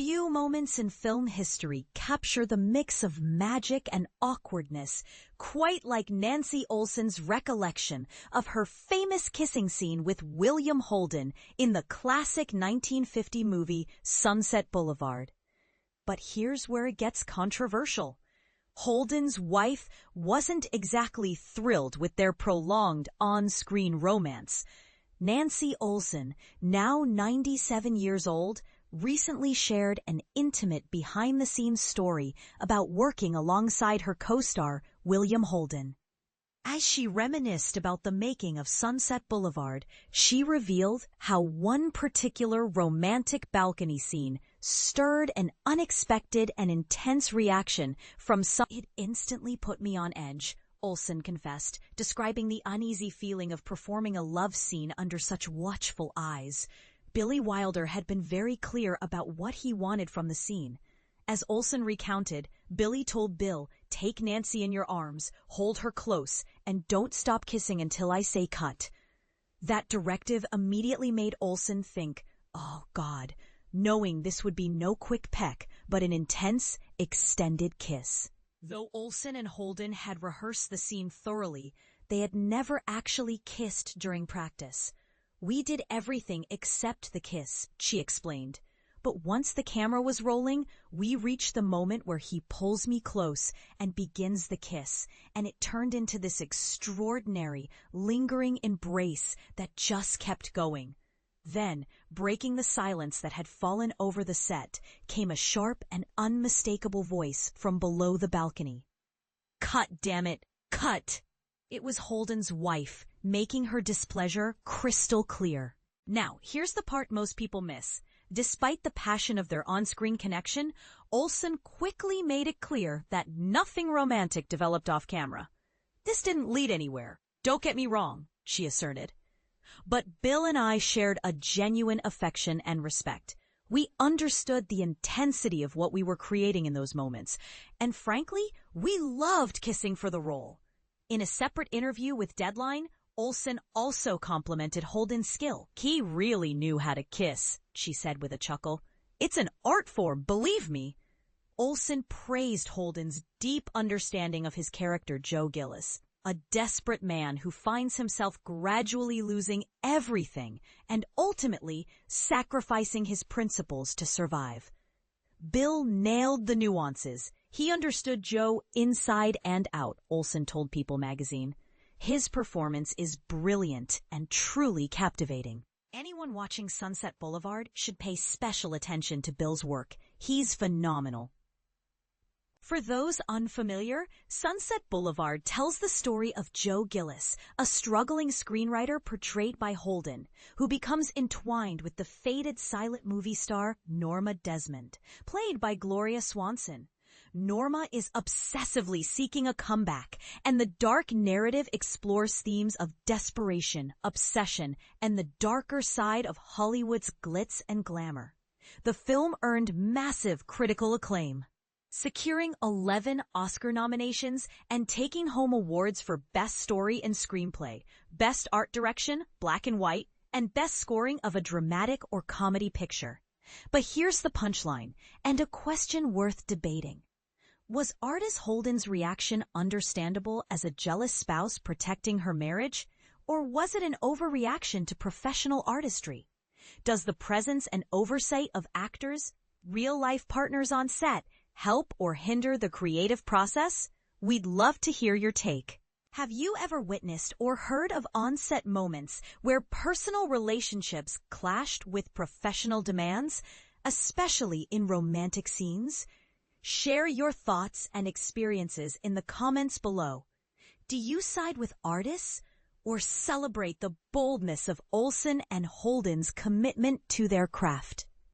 Few moments in film history capture the mix of magic and awkwardness, quite like Nancy Olson's recollection of her famous kissing scene with William Holden in the classic 1950 movie Sunset Boulevard. But here's where it gets controversial. Holden's wife wasn't exactly thrilled with their prolonged on-screen romance. Nancy Olson, now 97 years old, recently shared an intimate behind-the-scenes story about working alongside her co-star, William Holden. As she reminisced about the making of Sunset Boulevard, she revealed how one particular romantic balcony scene stirred an unexpected and intense reaction from some. It instantly put me on edge, Olson confessed, describing the uneasy feeling of performing a love scene under such watchful eyes. Billy Wilder had been very clear about what he wanted from the scene. As Olson recounted, Billy told Bill, "Take Nancy in your arms, hold her close, and don't stop kissing until I say cut." That directive immediately made Olson think, "Oh God," knowing this would be no quick peck, but an intense, extended kiss. Though Olson and Holden had rehearsed the scene thoroughly, they had never actually kissed during practice. "We did everything except the kiss," she explained. "But once the camera was rolling, we reached the moment where he pulls me close and begins the kiss, and it turned into this extraordinary, lingering embrace that just kept going." Then, breaking the silence that had fallen over the set, came a sharp and unmistakable voice from below the balcony. "Cut, damn it, cut!" It was Holden's wife, making her displeasure crystal clear. Now, here's the part most people miss. Despite the passion of their on-screen connection, Olson quickly made it clear that nothing romantic developed off-camera. "This didn't lead anywhere. Don't get me wrong," she asserted. "But Bill and I shared a genuine affection and respect. We understood the intensity of what we were creating in those moments, and frankly, we loved kissing for the role." In a separate interview with Deadline, Olson also complimented Holden's skill. "He really knew how to kiss," she said with a chuckle. "It's an art form, believe me." Olson praised Holden's deep understanding of his character Joe Gillis, a desperate man who finds himself gradually losing everything and ultimately sacrificing his principles to survive. Bill nailed the nuances. He understood Joe inside and out, Olson told People magazine. "His performance is brilliant and truly captivating. Anyone watching Sunset Boulevard should pay special attention to Bill's work. He's phenomenal." For those unfamiliar, Sunset Boulevard tells the story of Joe Gillis, a struggling screenwriter portrayed by Holden, who becomes entwined with the faded silent movie star Norma Desmond, played by Gloria Swanson. Norma is obsessively seeking a comeback, and the dark narrative explores themes of desperation, obsession, and the darker side of Hollywood's glitz and glamour. The film earned massive critical acclaim, securing 11 Oscar nominations and taking home awards for Best Story and Screenplay, Best Art Direction, Black and White, and Best Scoring of a Dramatic or Comedy Picture. But here's the punchline, and a question worth debating. Was Ardis Holden's reaction understandable as a jealous spouse protecting her marriage, or was it an overreaction to professional artistry? Does the presence and oversight of actors, real-life partners on set, help or hinder the creative process? We'd love to hear your take. Have you ever witnessed or heard of on-set moments where personal relationships clashed with professional demands, especially in romantic scenes? Share your thoughts and experiences in the comments below. Do you side with Ardis or celebrate the boldness of Olson and Holden's commitment to their craft?